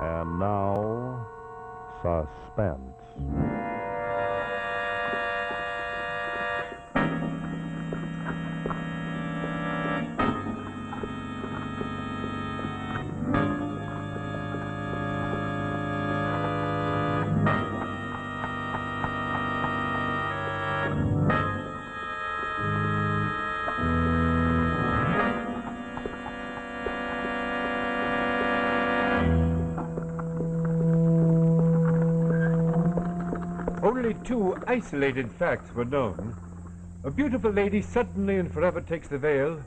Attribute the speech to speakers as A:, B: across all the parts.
A: And now, Suspense.
B: Only two isolated facts were known. A beautiful lady suddenly and forever takes the veil,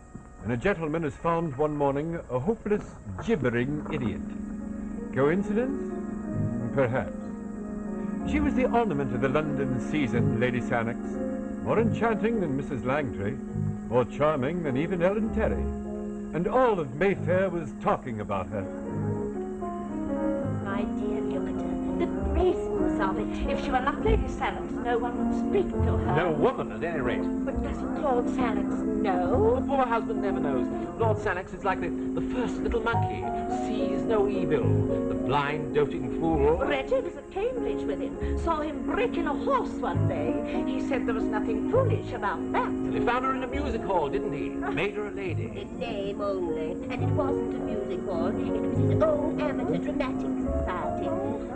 B: and a gentleman is found one morning a hopeless, gibbering idiot. Coincidence? Perhaps. She was the ornament of the London season, Lady Sannox, more enchanting than Mrs. Langtry, more charming than even Ellen Terry, and all of Mayfair was talking about her.
C: My dear Jupiter, the gracefulness of it. If she were not Lady Sannox, no one would speak to her.
D: No woman, at any rate.
C: But doesn't Lord Sannox know?
D: The poor husband never knows. Lord Sannox is like the first little monkey. Sees no evil. The blind, doting fool.
C: Reggie was at Cambridge with him. Saw him breaking a horse one day. He said there was nothing foolish about that.
D: He found her in a music hall, didn't he? Made her a lady.
E: In name only. And it wasn't a music hall. It was his own amateur dramatic society.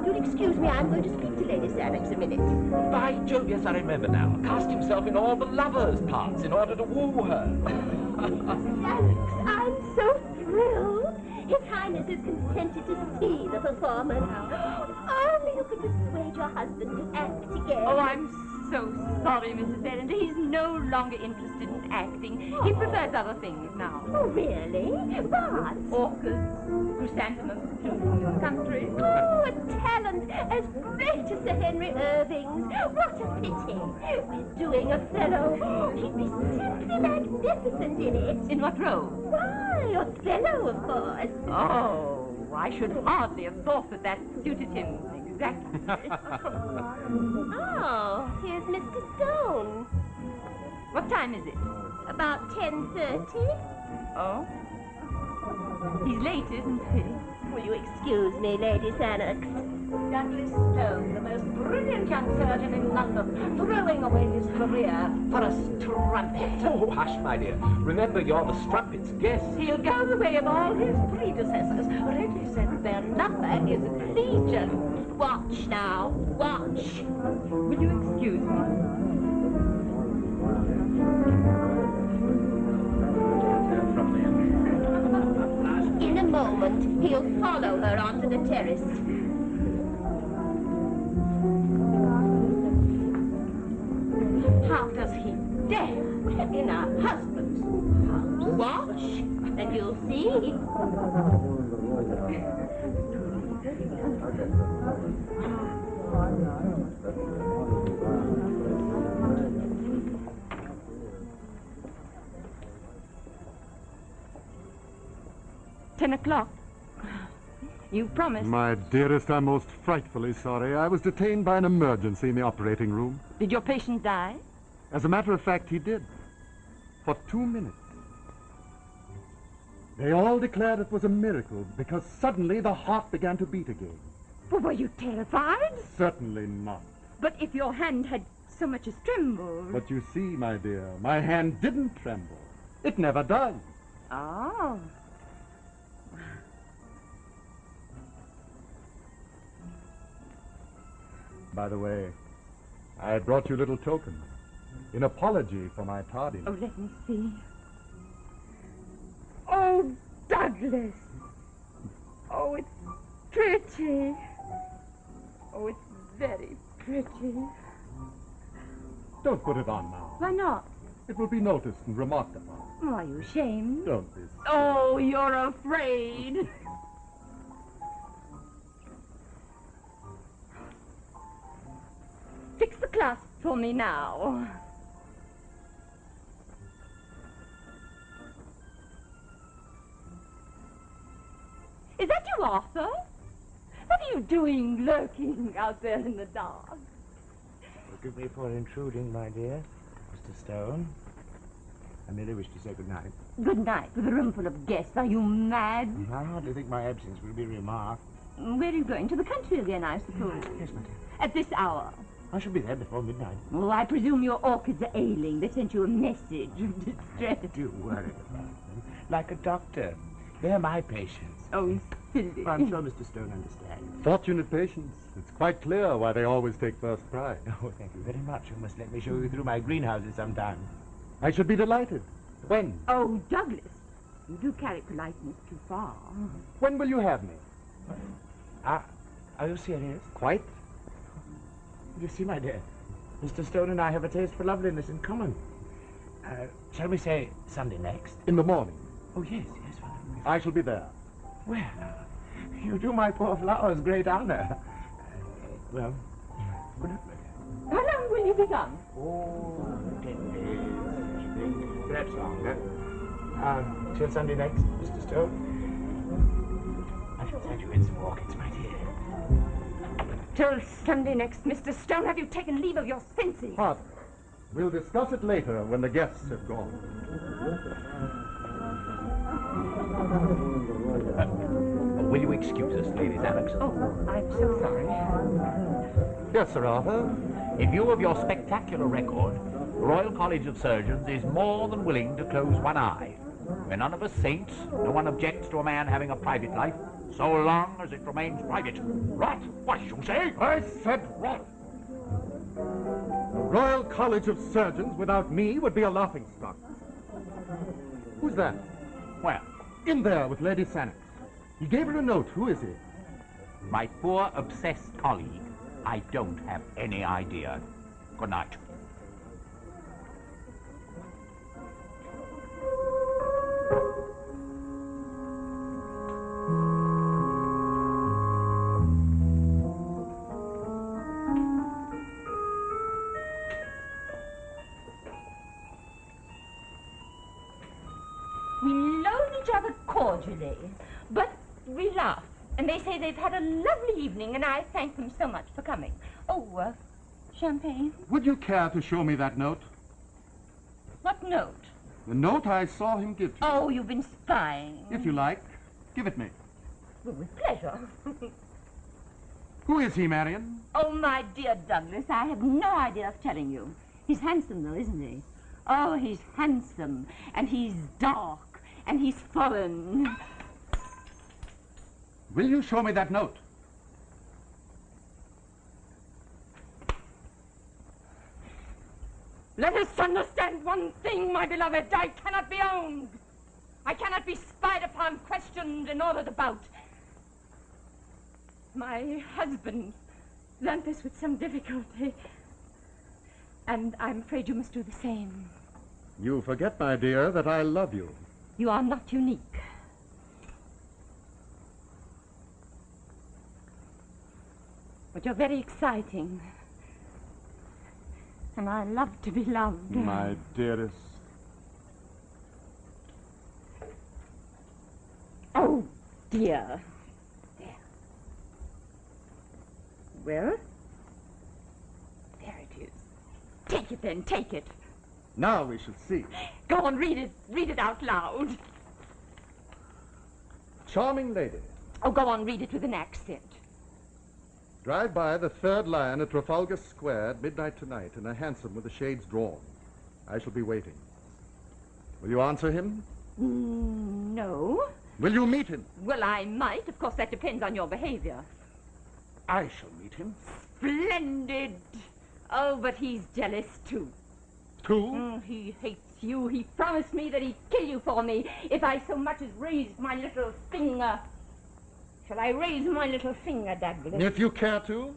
E: You'll excuse me, I'm going to speak to Lady Sannox a minute.
D: By Jove, yes, I remember now. Cast himself in all the lovers' parts in order to woo her.
E: Sannox, I'm so thrilled. His Highness is consented to see the performance. Only you could persuade your husband to act again.
F: Oh, I'm so sorry, Mrs. Berenger. He's no longer interested in acting. He prefers other things now.
E: Oh, really? What?
F: Orchids, chrysanthemums, blooming in the country.
E: Oh, a talent as great as Sir Henry Irving's. What a pity. We're doing Othello. He'd be simply magnificent in it.
F: In what role?
E: Why, Othello, of course.
F: Oh, I should hardly have thought that suited him exactly.
E: Oh, here's Mr. Stone.
F: What time is it?
E: About 10:30.
F: Oh? He's late, isn't he?
E: Will you excuse me, Lady Sannox?
C: Douglas Stone, the most brilliant young surgeon in London, throwing away his career for a strumpet.
D: Oh, hush, my dear. Remember, you're the strumpet's guest.
C: He'll go the way of all his predecessors. Reggie said their number is legion. Watch now, watch.
F: Will you excuse me?
E: In a moment, he'll follow her onto the terrace.
C: How does he dare in a husband's house?
E: Watch, and you'll see.
F: 10 o'clock. You promised.
A: My dearest, I'm most frightfully sorry. I was detained by an emergency in the operating room.
F: Did your patient die?
A: As a matter of fact, he did. For 2 minutes. They all declared it was a miracle because suddenly the heart began to beat again.
F: Well, were you terrified?
A: Certainly not.
F: But if your hand had so much as trembled...
A: But you see, my dear, my hand didn't tremble. It never does.
F: Oh.
A: By the way, I brought you a little token. In apology for my tardiness.
F: Oh, let me see. Oh, Douglas. Oh, it's pretty. Oh, it's very pretty.
A: Don't put it on now.
F: Why not?
A: It will be noticed and remarked upon.
F: Oh, are you ashamed?
A: Don't be.
F: Oh, you're afraid. Fix the clasp for me now. Is that you, Arthur? What are you doing lurking out there in the dark?
G: Forgive me for intruding, my dear, Mr. Stone. I merely wish to say good night.
F: Good night, with a room full of guests. Are you mad?
G: I hardly think my absence will be remarked.
F: Where are you going? To the country again, I suppose.
G: Yes, madam.
F: At this hour?
G: I shall be there before midnight.
F: Oh, I presume your orchids are ailing. They sent you a message of distress.
G: Do worry about them. Like a doctor. They're my patients.
F: Oh, silly.
G: I'm sure Mr. Stone understands.
A: Fortunate patients. It's quite clear why they always take first prize.
G: Oh, thank you very much. You must let me show you through my greenhouses sometime.
A: I should be delighted. When?
F: Oh, Douglas, you do carry politeness too far.
A: When will you have me?
G: Are you serious?
A: Quite.
G: You see, my dear, Mr. Stone and I have a taste for loveliness in common. Shall we say Sunday next?
A: In the morning.
G: Oh, yes, Father.
A: I shall be there.
G: Well, you do my poor flowers great honor. Well, good night, my dear.
F: How long will you be gone?
G: Oh, 10 days, perhaps longer. Till Sunday next, Mr. Stone. I shall send you in some orchids, my dear.
F: Till Sunday next, Mr. Stone. Have you taken leave of your senses?
A: Father, we'll discuss it later when the guests have gone.
D: Will you excuse us, Lady Sannox?
F: Oh, I'm so sorry.
D: Yes, Sir Arthur. In view of your spectacular record, the Royal College of Surgeons is more than willing to close one eye. We're none of us saints. No one objects to a man having a private life, so long as it remains private. Rot! What did you say?
A: I said rot. The Royal College of Surgeons without me would be a laughingstock. Who's that?
D: Well,
A: In there with Lady Sannox. He gave her a note. Who is he?
D: my poor obsessed colleague, I don't have any idea. Good night.
C: We loathe each other cordially, but we laugh. And they say they've had a lovely evening, and I thank them so much for coming. Oh, champagne?
A: Would you care to show me that note?
C: What note?
A: The note I saw him give to you.
C: Oh, you've been spying.
A: If you like, give it me.
C: Well, with pleasure.
A: Who is he, Marion?
F: Oh, my dear Douglas, I have no idea of telling you. He's handsome, though, isn't he? Oh, he's handsome, and he's dark, and he's foreign.
A: Will you show me that note?
F: Let us understand one thing, my beloved. I cannot be owned. I cannot be spied upon, questioned, and ordered about. My husband learned this with some difficulty, and I'm afraid you must do the same.
A: You forget, my dear, that I love you.
F: You are not unique. But you're very exciting. And I love to be loved.
A: My dearest.
F: Oh, dear. There. Well? There it is. Take it then, take it.
A: Now we shall see.
F: Go on, read it. Read it out loud.
A: Charming lady.
F: Oh, go on, read it with an accent.
A: Drive by the third lion at Trafalgar Square at midnight tonight in a hansom with the shades drawn. I shall be waiting. Will you answer him?
F: No.
A: Will you meet him?
F: Well, I might. Of course, that depends on your behavior.
A: I shall meet him.
F: Splendid. Oh, but he's jealous, too.
A: Too?
F: He hates you. He promised me that he'd kill you for me if I so much as raised my little finger. Shall I raise my little finger, Douglas?
A: If you care to.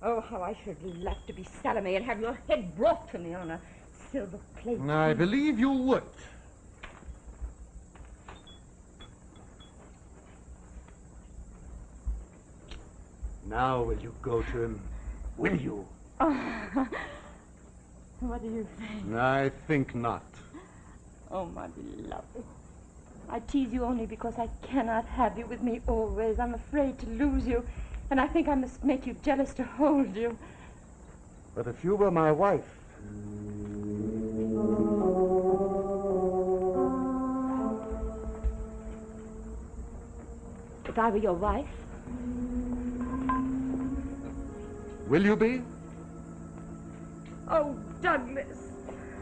F: Oh, how I should love to be Salome and have your head brought to me on a silver plate.
A: I believe you would. Now will you go to him? Will you?
F: Oh. What do you think?
A: I think not.
F: Oh, my beloved. I tease you only because I cannot have you with me always. I'm afraid to lose you, and I think I must make you jealous to hold you.
A: But if you were my wife...
F: if I were your wife.
A: Will you be?
F: Oh, Douglas.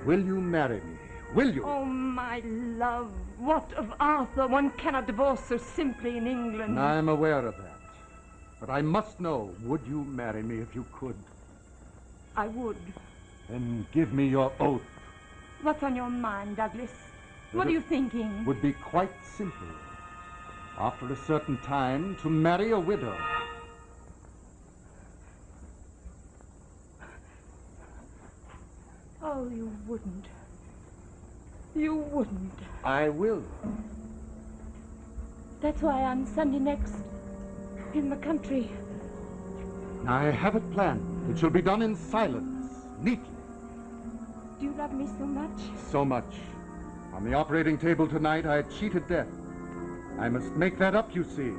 A: Will you marry me? Will you?
F: Oh, my love. What of Arthur? One cannot divorce so simply in England.
A: I'm aware of that. But I must know, would you marry me if you could?
F: I would.
A: Then give me your oath.
F: What's on your mind, Douglas? What are you thinking?
A: Would be quite simple. After a certain time, to marry a widow.
F: Oh, you wouldn't. You wouldn't.
A: I will.
F: That's why on Sunday next, in the country.
A: I have it planned. It shall be done in silence, neatly.
F: Do you love me so much?
A: So much. On the operating table tonight, I cheated death. I must make that up, you see.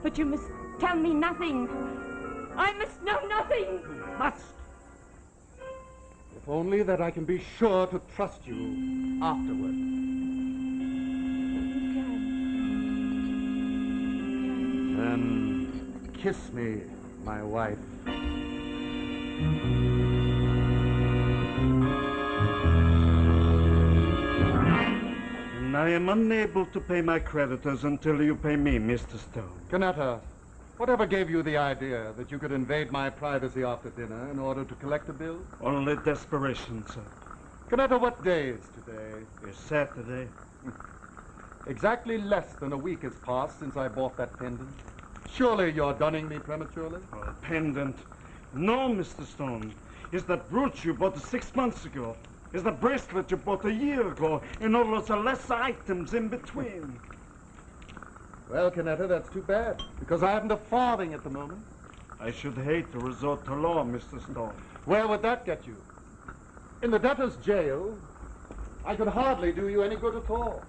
F: But you must tell me nothing. I must know nothing.
A: You must. If only that I can be sure to trust you afterward.
F: You can.
A: Then kiss me, my wife.
H: I am unable to pay my creditors until you pay me, Mr. Stone.
A: Canetta, whatever gave you the idea that you could invade my privacy after dinner in order to collect a bill?
H: Only desperation, sir.
A: Canetta, what day is today?
H: It's Saturday.
A: Exactly less than a week has passed since I bought that pendant. Surely you're dunning me prematurely?
H: Oh, pendant. No, Mr. Stone. It's that brooch you bought 6 months ago. It's the bracelet you bought a year ago, and all those lesser items in between.
A: Well, Canetta, that's too bad, because I haven't a farthing at the moment.
H: I should hate to resort to law, Mr. Stone.
A: Where would that get you? In the debtor's jail, I could hardly do you any good at all.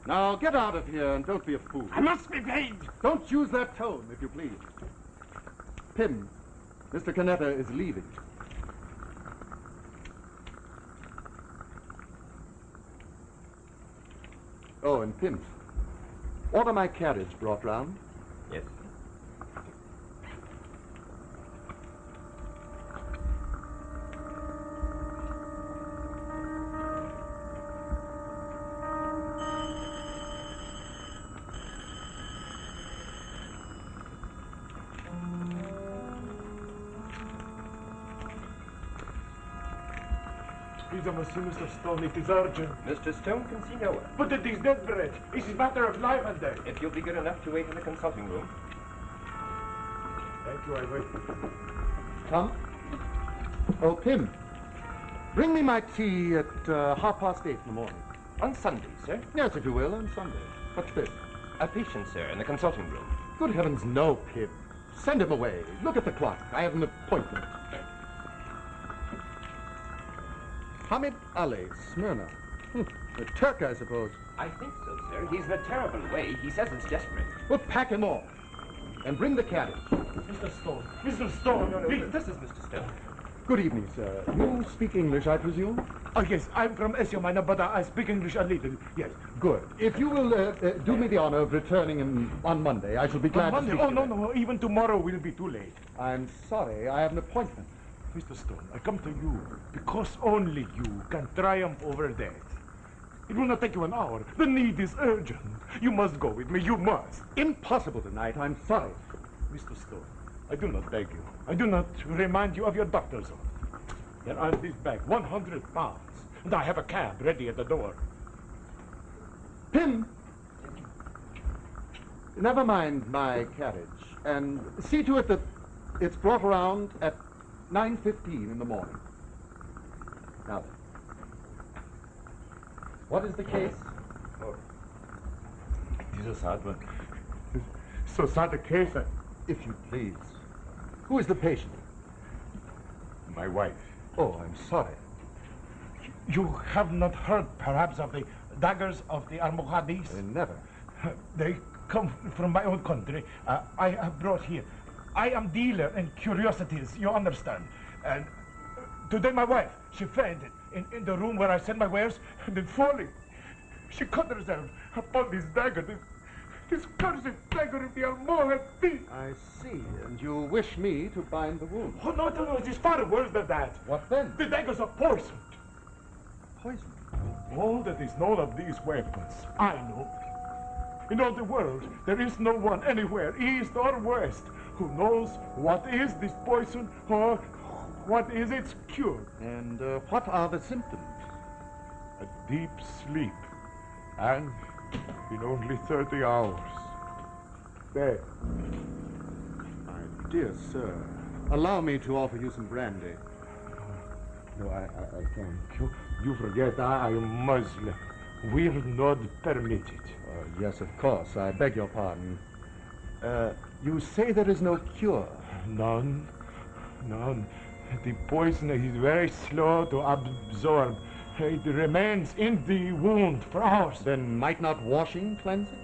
A: Now, get out of here and don't be a fool.
H: I must be paid!
A: Don't use that tone, if you please. Pym, Mr. Canetta is leaving. Oh, and Pym, order my carriage brought round.
I: Yes.
J: Mr. Stone, it is urgent.
I: Mr. Stone can see no one.
J: But it is desperate. It is a matter of life and death.
I: If you'll be good enough to wait in the consulting room.
J: Thank you, I wait.
A: Come. Oh, Pym, bring me my tea at 8:30 in the morning.
I: On Sunday, sir?
A: Yes, if you will, on Sunday. What's this?
I: A patient, sir, in the consulting room.
A: Good heavens, no, Pym. Send him away. Look at the clock. I have an appointment. Hamid Ali, Smyrna. A Turk, I suppose.
I: I think so, sir. He's in a terrible way. He says it's desperate.
A: Well, pack him off. And bring the carriage.
J: Mr. Stone. Mr. Stone.
I: No,
J: Please.
I: this is Mr. Stone.
A: Good evening, sir. You speak English, I presume?
J: Oh, yes, I'm from Esiomina, but I speak English a little. Yes.
A: Good. If you will do me the honor of returning on Monday, I shall be glad
J: Monday?
A: to speak
J: Oh,
A: to
J: no,
A: you.
J: no. Even tomorrow will be too late.
A: I'm sorry. I have an appointment.
J: Mr. Stone, I come to you because only you can triumph over death. It will not take you an hour. The need is urgent. You must go with me. You must.
A: Impossible tonight. I'm sorry.
J: Mr. Stone, I do not beg you. I do not remind you of your doctor's oath. There are this bag, 100 pounds, and I have a cab ready at the door.
A: Pym! Never mind my carriage, and see to it that it's brought around at 9:15 in the morning. Now then, what is the case?
J: Oh, it is a sad one. So sad a case.
A: If you please. Who is the patient?
J: My wife.
A: Oh, I'm sorry.
J: You have not heard, perhaps, of the daggers of the Almohades?
A: Never.
J: They come from my own country. I have brought here. I am dealer in curiosities, you understand. And today my wife, she fainted in the room where I send my wares, and then falling, she cut herself upon this dagger. This cursed dagger of the Almohad thief.
A: I see, and you wish me to bind the wound.
J: Oh, no, it is far worse than that.
A: What then?
J: The daggers are poisoned.
A: Poison?
J: All that is known of these weapons, I know. In all the world, there is no one anywhere, east or west, who knows what is this poison or what is its cure.
A: And what are the symptoms?
J: A deep sleep, and in only 30 hours, dead.
A: My dear sir, allow me to offer you some brandy.
J: No, I can't. You forget I am Muslim. We're not permitted.
A: Yes, of course. I beg your pardon. You say there is no cure?
J: None. The poison is very slow to absorb. It remains in the wound for hours.
A: Then might not washing cleanse it?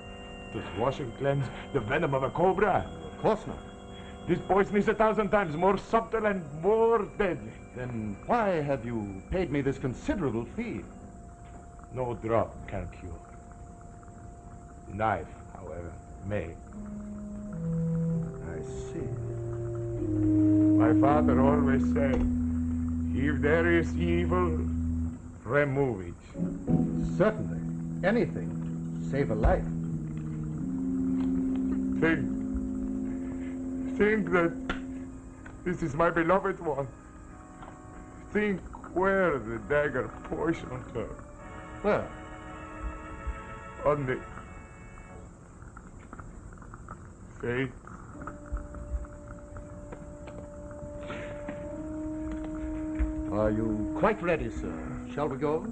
J: Does washing cleanse the venom of a cobra?
A: Of course not.
J: This poison is 1,000 times more subtle and more deadly.
A: Then why have you paid me this considerable fee?
J: No drug can cure. The knife, however, may.
A: I see.
J: My father always said, if there is evil, remove it.
A: Certainly. Anything to save a life.
J: Think that this is my beloved one. Think where the dagger poisoned her.
A: Where?
J: On the face.
A: Are you quite ready, sir? Shall we go?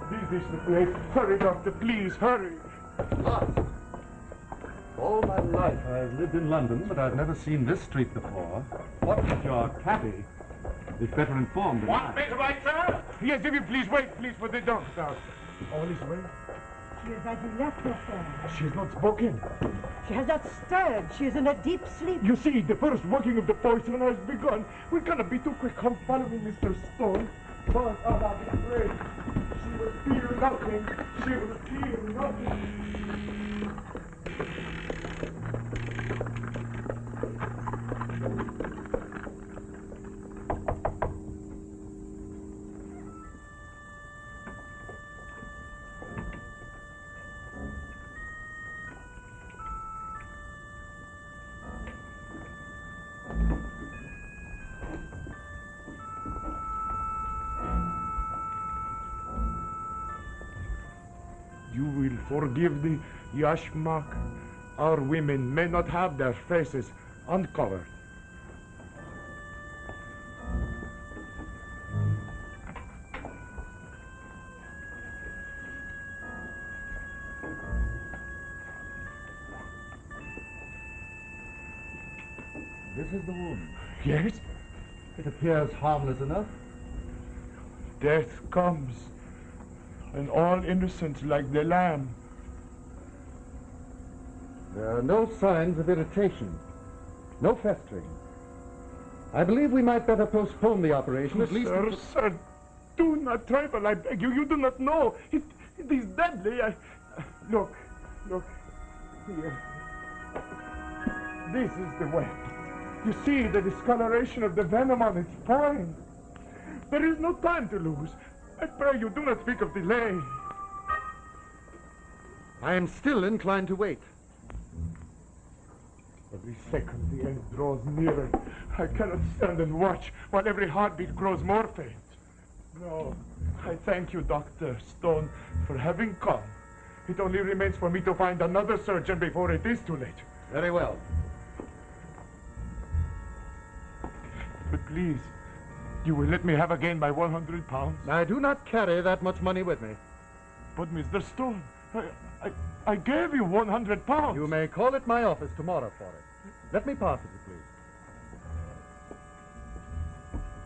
J: This is the place. Hurry, doctor, please, hurry.
A: Lost. All my life I've lived in London, but I've never seen this street before. What if your cabby is better informed than
J: Want
A: I?
J: me to wait, sir? Yes, if you please wait, please, for the doctor. All is well.
K: She is as you left her, sir.
J: She has not spoken.
K: She has not stirred. She is in a deep sleep.
J: You see, the first working of the poison has begun. We cannot be too quick. Come, follow me, Mr. Stone. But I'm afraid she will feel nothing. She will feel nothing. You will forgive the yashmak. Our women may not have their faces uncovered.
A: This is the wound.
J: Yes?
A: It appears harmless enough.
J: Death comes, and all innocent like the lamb.
A: There are no signs of irritation. No festering. I believe we might better postpone the operation, at least...
J: Sir, do not trifle, I beg you. You do not know. It is deadly. Look. Here. This is the way. You see the discoloration of the venom on its spine. There is no time to lose. I pray you do not speak of delay.
A: I am still inclined to wait.
J: Every second the end draws nearer. I cannot stand and watch while every heartbeat grows more faint. No, I thank you, Dr. Stone, for having come. It only remains for me to find another surgeon before it is too late.
A: Very well.
J: But please, you will let me have again my 100 pounds?
A: I do not carry that much money with me.
J: But, Mr. Stone, I gave you 100 pounds.
A: You may call at my office tomorrow for it. Let me pass it, please.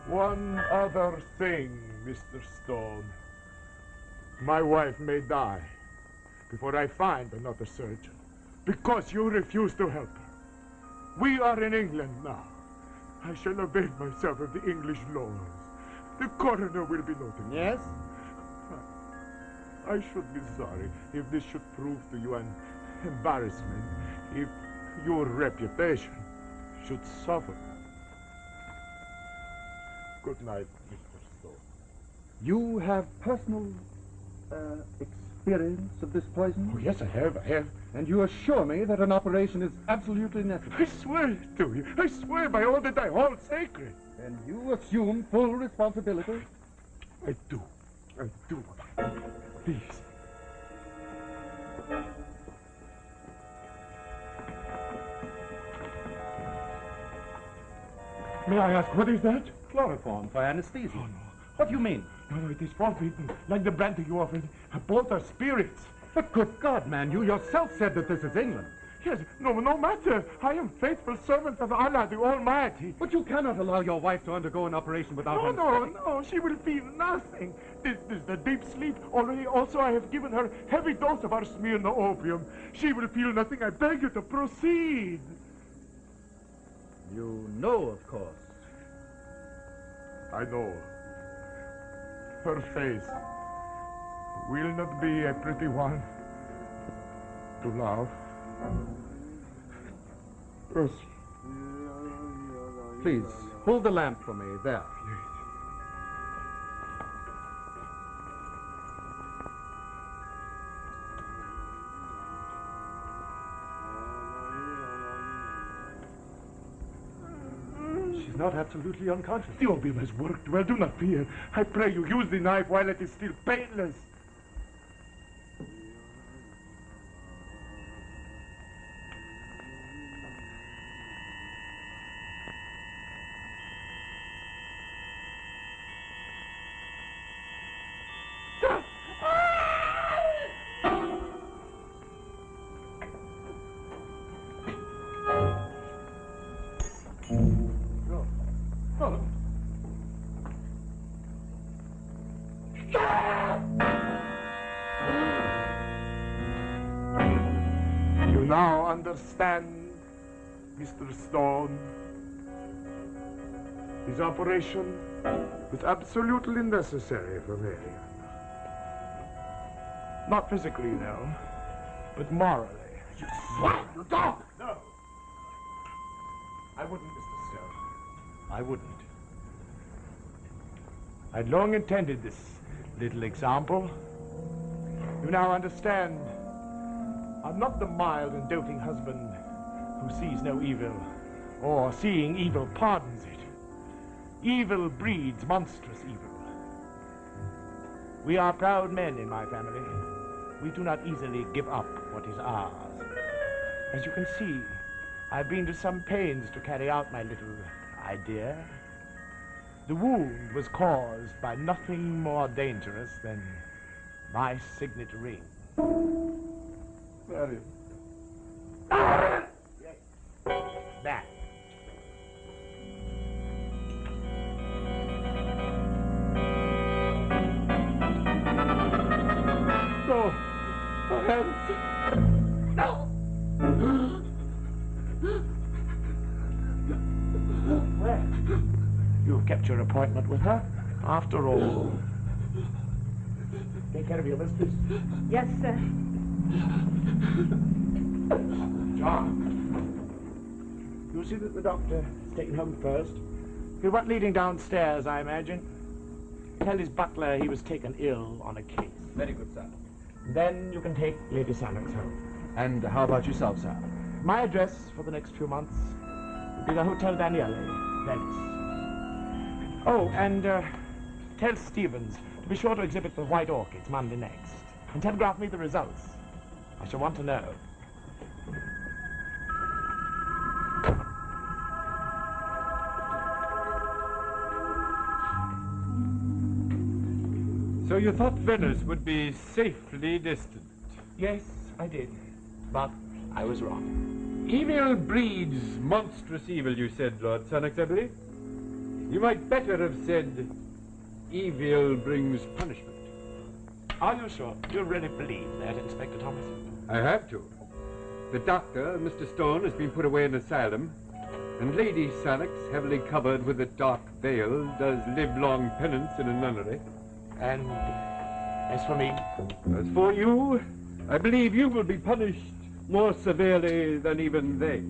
J: One other thing, Mr. Stone. My wife may die before I find another surgeon, because you refuse to help her. We are in England now. I shall avail myself of the English laws. The coroner will be noting.
A: Yes?
J: I should be sorry if this should prove to you an embarrassment, if your reputation should suffer. Good night, Mr. Stone.
A: You have personal experience of this poison?
J: Oh, yes, I have.
A: And you assure me that an operation is absolutely necessary?
J: I swear it to you. I swear by all that I hold sacred.
A: And you assume full responsibility?
J: I do. Please. May I ask, what is that?
A: Chloroform for anesthesia.
J: Oh, no.
A: What do you mean?
J: No, it is forbidden. Like the brandy you offered. Both are spirits.
A: But good God, man, you yourself said that this is England.
J: Yes, no matter. I am faithful servant of Allah, the Almighty.
A: But you cannot allow your wife to undergo an operation without anesthetic.
J: No, she will feel nothing. This is the deep sleep. Already also I have given her heavy dose of our Smyrna opium. She will feel nothing. I beg you to proceed.
A: You know, of course.
J: I know. Her face will not be a pretty one to love. Proceed.
A: Please, hold the lamp for me, there. She's not absolutely unconscious.
J: The opium has worked well. Do not fear. I pray you use the knife while it is still painless. Now understand, Mr. Stone. His operation was absolutely necessary for Marian. Not physically, no, but morally.
G: You swine, you dog!
J: No. I wouldn't, Mr. Stone. I wouldn't. I'd long intended this little example. You now understand. I'm not the mild and doting husband who sees no evil, or seeing evil pardons it. Evil breeds monstrous evil. We are proud men in my family. We do not easily give up what is ours. As you can see, I've been to some pains to carry out my little idea. The wound was caused by nothing more dangerous than my signet ring.
A: Marian.
J: That.
A: No. My hands.
J: No. Well, you've kept your appointment with her, after all. Take care of your mistress.
K: Yes, sir.
J: John, you'll see that the doctor is taken home first. He'll want leading downstairs, I imagine. Tell his butler he was taken ill on a case.
I: Very good, sir.
J: Then you can take Lady Sannox home.
I: And how about yourself, sir?
J: My address for the next few months will be the Hotel Daniele, Venice. Oh, and tell Stevens to be sure to exhibit the white orchids Monday next. And telegraph me the results. I shall want to know.
B: So you thought Venice would be safely distant?
J: Yes, I did. But I was wrong.
B: Evil breeds monstrous evil, you said, Lord Sannox, I believe. You might better have said, evil brings punishment.
J: Are you sure? Do you really believe that, Inspector Thomas?
B: I have to. The doctor, Mr. Stone, has been put away in an asylum, And Lady Sannox, heavily covered with a dark veil, does live-long penance in a nunnery.
G: And as for me?
B: As for you, I believe you will be punished more severely than even they.